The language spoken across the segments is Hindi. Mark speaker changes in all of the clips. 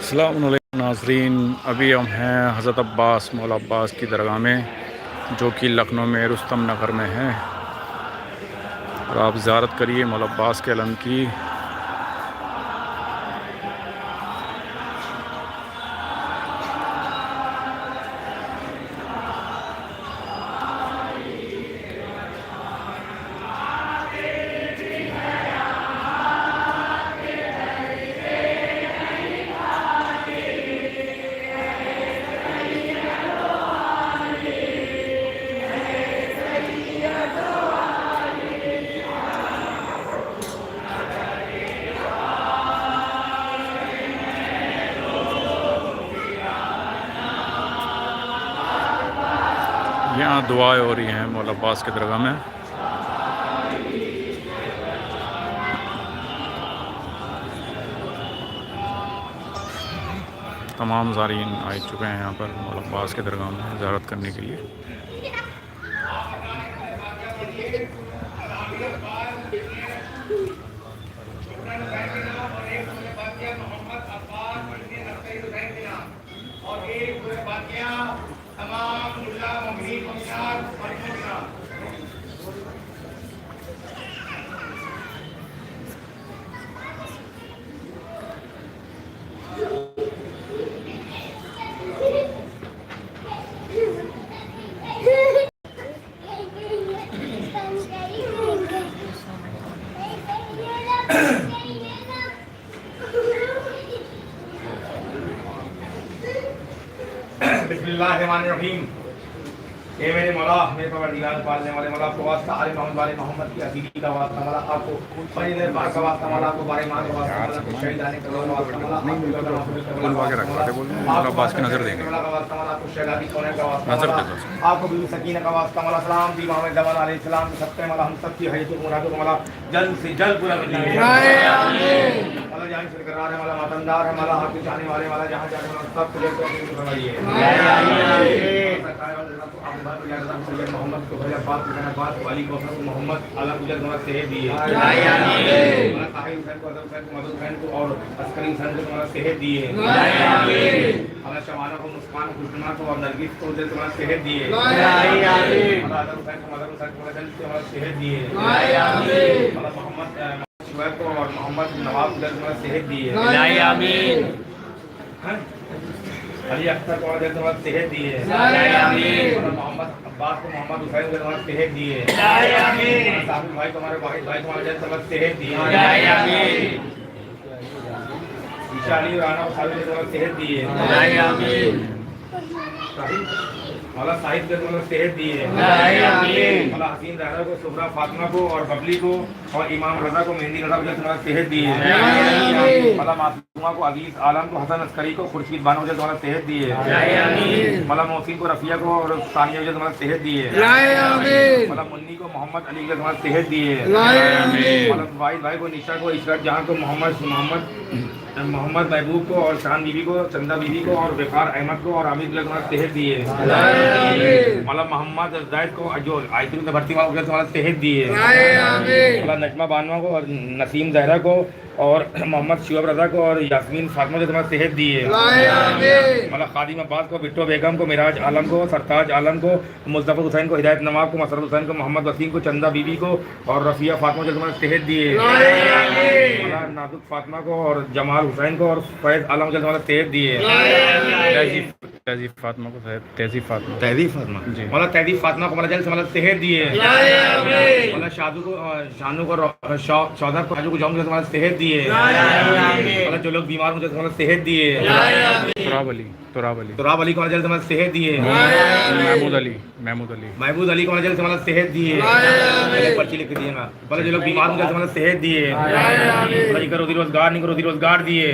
Speaker 1: अस्सलामुअलैकुम नाज़रीन, अभी हम हैं हज़रत अब्बास मौला अब्बास की दरगाह में, जो कि लखनऊ में रुस्तम नगर में है। और आप ज़ियारत करिए मौला अब्बास के अलम की। यहाँ दुआएं हो रही हैं मौला अब्बास के दरगाह में। तमाम ज़ारीन आ चुके हैं यहाँ पर मौला अब्बास के दरगाह में ज़ियारत करने के लिए।
Speaker 2: बिस्मिल्लाहिर्रहमानिर्रहीम। ये मेरे मौला, मेरे परवरदिगार पालने वाले मौला को वास्ता आले मोहम्मद वाले मोहम्मद की असीदी का वास्ता मौला आपको फरीदे पाक का वास्ता मौला को बारे मान का वास्ता मौला को शहीदाने का वास्ता मौला
Speaker 1: बुलवा के रखवा दे, बोल मौला अब्बास की नज़र देंगे।
Speaker 2: मौला का वास्ता मौला को शहीदानी होने का वास्ता
Speaker 1: नज़र
Speaker 2: मौला
Speaker 1: दे
Speaker 2: आपको बीवी सकीना का वास्ता मौला सलाम दी मोहम्मद जवान अलैहि सलाम के सबसे मौला हम सब की हयत को मुराद को मौला जल्द से जल्द पूरा कर दीजिए। आमीन। मौला जान से करार है मौला मतनदार है मौला आपके चाहने वाले वाला जहां जाने वाला सब को लेकर फरमाइए। आमीन। मोहम्मद को भला बात करना बात वाली को मोहम्मद आला गुजर नवाज से दिए। आमीन। ताहिर हुसैन को अदब हुसैन को मदद हुसैन को और अस्करी हुसैन को नवाज से दिए। आमीन। अल्लाह शमाना को मुस्कान खुशनुमा को और नरगिस को दिल नवाज से दिए। आमीन। अल्लाह अदब हुसैन को मदद हुसैन को दिल नवाज से दिए। आमीन। अल्लाह मोहम्मद शुएब को और मोहम्मद नवाब दिल नवाज से दिए। आमीन। अली अख्तर को दिल नवाज से दिए। आमीन। मोहम्मद अब्बास को मोहम्मद हुसैन को नवाज से दिए। आमीन। साबिर भाई को हमारे भाई को हमारे दिल नवाज से दिए। आमीन। ईशा अली राना को साबिर को नवाज से दिए। आमीन। मौला साहिब के दोनों सेहत दिए। आमीन। मौला हसीन ज़हरा को सुबरा फातिमा को और बबली को और इमाम रजा को मेहंदी रजा को तुम्हारा सेहत दिए। आमीन। मौला मासूमा को अजीज आलम को हसन अस्करी को खुर्शीद बानो जो तुम्हारा सेहत दिए। आमीन। मौला मोहसिन को रफिया को और सानिया जो तुम्हारा सेहत दिए। आमीन। मौला मुन्नी को मोहम्मद अली को तुम्हारा सेहत दिए। आमीन। मौला वाहिद भाई को निशा को इशरत जहां को मोहम्मद महबूब को और शान बीबी को चंदा बीबी को और वकार अहमद को और आमिर सेहत दिए। मौला मोहम्मद जायद को जो आयतुल में भर्ती वाला तुम्हारा सेहत दिए। मौला नजमा बानवा को और नसीम जहरा को और मोहम्मद शुएब रजा को और यास्मीन फातिमा को तुम्हारा सेहत दिए। मौला खादिम अब्बास को बिट्टो बेगम को मिराज आलम को सरताज आलम को मुस्तफ़ा हुसैन को हिदायत नवाब को मसरत हुसैन को मोहम्मद वसीम को चंदा बीबी को और रफ़िया फातिमा को तुम्हारा सेहत दिए। मौला नाजुक फातिमा को और जमाल हुसैन को और फैज़ आलम को तुम्हारा सेहत दिए।
Speaker 1: तहजीब फातिमा को तहजीब फातिमा
Speaker 2: जी। मौला तहजीब फातिमा को जल्द से मौला सेहत दिए। मौला शादू को शानू को शौदा को हाजू को जाऊँ तुम्हारा सेहत दिए। मौला जो लोग बीमार मुझे तुम्हारा सेहत दिए। तुराब अली को जल्द से मौला सेहत दिए। महमूद अली को जल्द से मौला सेहत दिए। पर्ची लिख दिएगा। मौला जो लोग बीमार मुझे तुम्हारा सेहत दिए। मौला जी का रोजी रोजगार नहीं को रोजी रोजगार दिए।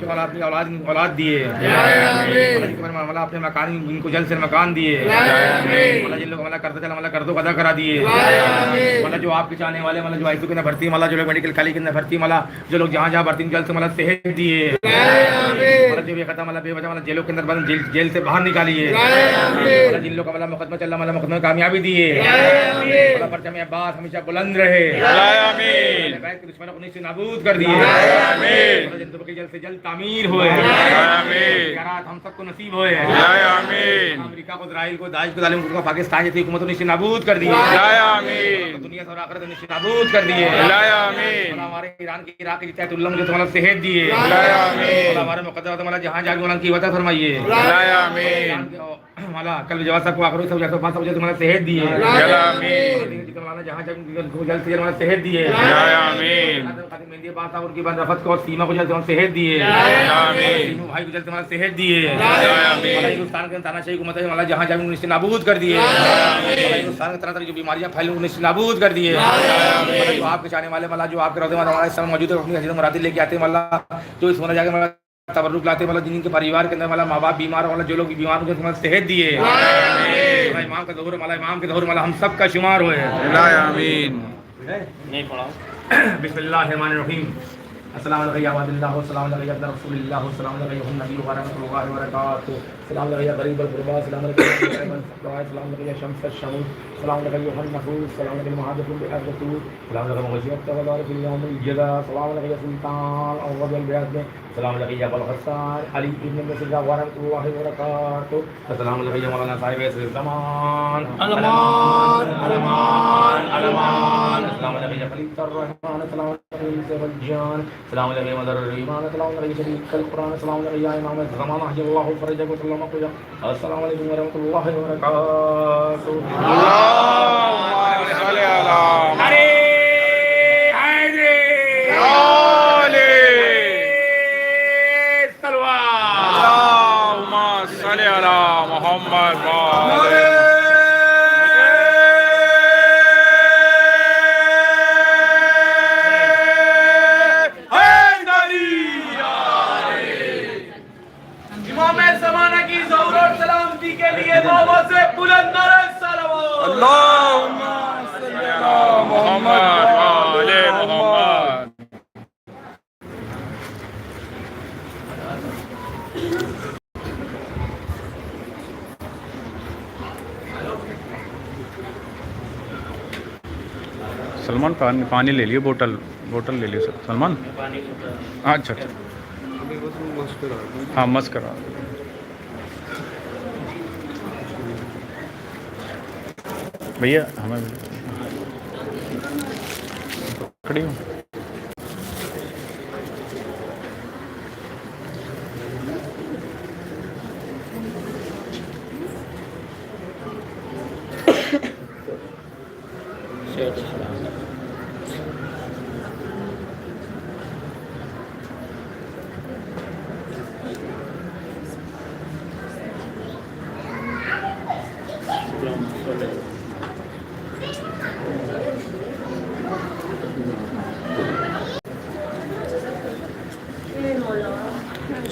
Speaker 2: मौला अपनी औलाद दिए। मौला अपने मकान इनको जल्द से मकान दिए। मौला जिन लोग मौला करते चला मौला कर्जों अदा करा दिए। मौला जो आपके चाहने वाले मौला जो आईसीयू के अंदर भर्ती मौला जो लोग मेडिकल खाली के अंदर भर्ती मौला जो लोग जहाँ जहाँ भर्ती जल्द से मौला सेहत दिए। मौला जो बेखता मौला बेवजह वाला जेलों के अंदर बंद जेल से बाहर निकालिए। वाला जिन लोग का वाला मुकदमा चल रहा वाला मुकदमा कामयाबी दिए। वाला परचम अब्बास हमेशा बुलंद रहे। आमीन। बैत के दुश्मनों को नीचे नाबूद कर दिए। आमीन। जिंदगी की जल्द से जल्द तामीर होए। आमीन। यारात हम सबको नसीब होए। आमीन। अमेरिका को इजराइल को दाइश को जालिम को पाकिस्तान जैसी हुकूमत को नीचे नाबूद कर दिए। आमीन। दुनिया से और आखिरत में नीचे नाबूद कर दिए। आमीन। हमारे ईरान की इराक की जितायतुल्लाह मुझे तुम्हारा सेहत दिए। आमीन। हमारे मुकद्दर तुम्हारा जहां जाके उन्होंने की वजह फरमाइए। आमीन। माला कल जवाब सबको आखिरी सब जैसे बात सब तुम्हारा सेहत दिए। आमीन। जितना जहां जाके जल्द से जल्द हमारा सेहत दिए। आमीन। मेहंदी बात उनकी बंद रफत को और सीमा को जल्द तुम्हारा सेहत दिए। आमीन। भाई को जल्द तुम्हारा सेहत दिए। आमीन। हिंदुस्तान के तानाशाही हुकूमत है माला जहां जाके उन्हें नाबूद कर दिए। हिंदुस्तान के तरह तरह जो बीमारियां फैली उन्हें नाबूद कर दिए। जो आपके चाहने वाले वाला जो आपके रहते वाला हमारे समय मौजूद है अपनी हजीर मुरादी लेके आते वाला जो इस होना जाके वाला तबरुक लाते वाला जिनके परिवार के अंदर वाला माँ बाप बीमार वाला जो लोग बीमार होंगे तुम्हारा सेहत दिए। इमाम का ज़हूर वाला इमाम के ज़हूर वाला हम सब का शुमार हुए। आमीन। नहीं पढ़ाओ। बिस्मिल्लाहिर्रहमानिर्रहीम। अस्सलाम वालेकुम या अब्दुल्लाह व सलाम अलैहि या रसूलुल्लाह व सलाम अलैहि व नबी व रहमतुल्लाहि व बरकातहू। सलाम अलैहि या गरीब अल गुरबा सलाम अलैहि सलाम अलैहि या शम्स अश-शमूस सलाम अलैहि या नफूस सलाम अलैहि मुहादिफुन bil अज़तूर सलाम अलैहि मुग़शियत व बारिक bil यौमिल जज़ा सलाम अलैहि या सुल्तान और वल बियाद सलाम अलैहि या बलगस्सान अली इब्न मसीह व रहमतुल्लाहि व बरकातहू सलाम अलैहि या मौलाना साहिब इस ज़मान अलमान अलमान अलमान सलाम अलैहि या खलील रहमान सलाम अलैहि वल जान सलाम अलैहि मदर ईमान सलाम अलैहि शरीक अल कुरान सलाम अलैहि या इमाम ज़माना अल्लाहु फरजक व सल्लम क़या अस्सलाम अलैकुम व रहमतुल्लाहि व बरकातहू। अल्लाहुम्मा सल्लि अला अरे हैदरी ओले सल्लल्लाहु अल्लाहुम्मा सल्लि अला मुहम्मद व सलमान पानी ले लियो बोतल ले लियो सलमान। अच्छा अच्छा हाँ मस्त करा भैया हमें खड़ी हूँ।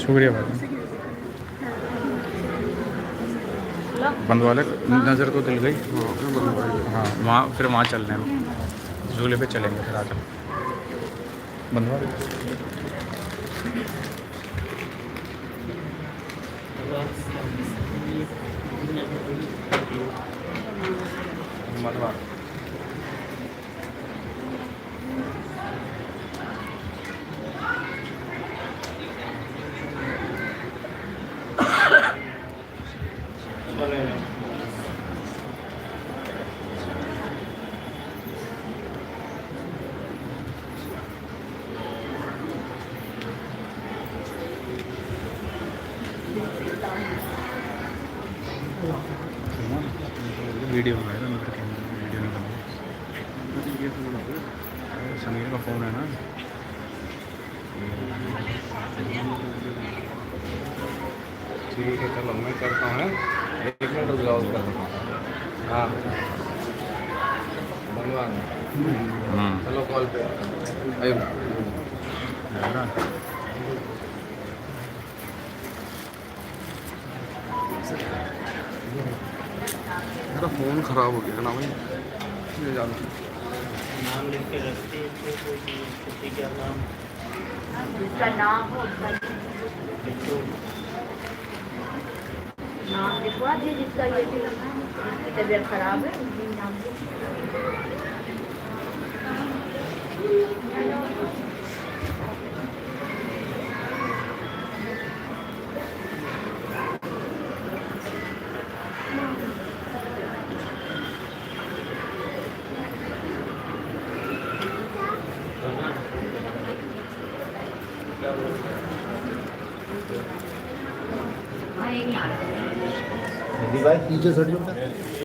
Speaker 2: शुक्रिया भाई। बंद वाले नज़र तो दिल गई। हाँ वहाँ फिर वहाँ चल रहे हैं झूले पे चलेंगे फिर आकर बंद वाले। वीडियो बनाया था मेरे कैमरे वीडियो नहीं बनाया। समीर का फ़ोन है ना।
Speaker 3: ठीक है चलो मैं करता हूँ 1 मिनट रुक जाओ उसका। हाँ बनवा चलो कॉल पे आइए। मेरा फ़ोन ख़राब हो गया ना भाई ये जानते
Speaker 4: नाम लिख के रखते हैं तो कोई किसी का नाम
Speaker 5: जिसका नाम हो
Speaker 4: बिट्टू
Speaker 5: नाम लिखवा दिए जिसका ये भी इसकी तबीयत खराब है उसी नाम से।
Speaker 6: भाई पीछे सट जाओ।